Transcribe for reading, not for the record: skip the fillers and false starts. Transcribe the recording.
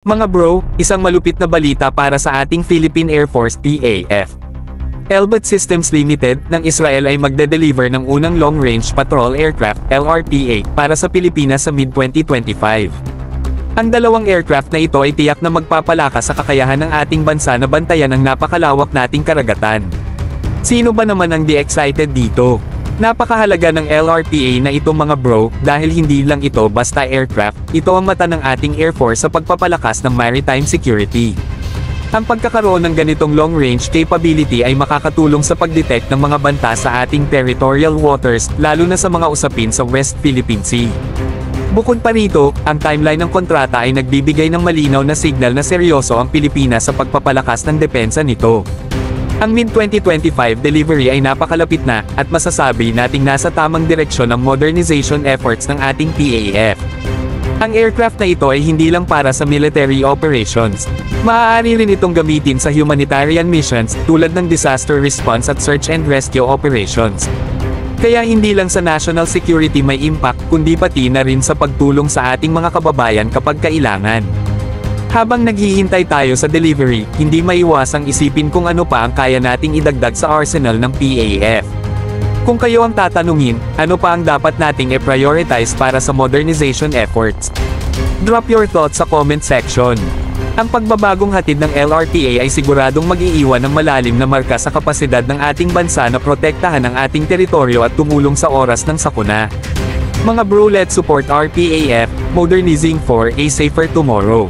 Mga bro, isang malupit na balita para sa ating Philippine Air Force PAF. Elbit Systems Limited ng Israel ay magde-deliver ng unang long-range patrol aircraft LRPA para sa Pilipinas sa mid-2025. Ang dalawang aircraft na ito ay tiyak na magpapalakas sa kakayahan ng ating bansa na bantayan ang napakalawak nating karagatan. Sino ba naman ang di-excited dito? Napakahalaga ng LRPA na ito mga bro, dahil hindi lang ito basta aircraft, ito ang mata ng ating Air Force sa pagpapalakas ng maritime security. Ang pagkakaroon ng ganitong long-range capability ay makakatulong sa pagdetect ng mga banta sa ating territorial waters, lalo na sa mga usapin sa West Philippine Sea. Bukod pa rito, ang timeline ng kontrata ay nagbibigay ng malinaw na signal na seryoso ang Pilipinas sa pagpapalakas ng depensa nito. Ang mid-2025 delivery ay napakalapit na, at masasabi nating nasa tamang direksyon ang modernization efforts ng ating PAF. Ang aircraft na ito ay hindi lang para sa military operations. Maaari rin itong gamitin sa humanitarian missions, tulad ng disaster response at search and rescue operations. Kaya hindi lang sa national security may impact, kundi pati na rin sa pagtulong sa ating mga kababayan kapag kailangan. Habang naghihintay tayo sa delivery, hindi maiwasang isipin kung ano pa ang kaya nating idagdag sa arsenal ng PAF. Kung kayo ang tatanungin, ano pa ang dapat nating i-prioritize para sa modernization efforts? Drop your thoughts sa comment section. Ang pagbabagong hatid ng LRPA ay siguradong mag-iiwan ng malalim na marka sa kapasidad ng ating bansa na protektahan ang ating teritoryo at tumulong sa oras ng sakuna. Mga bro, let's support our PAF, modernizing for a safer tomorrow.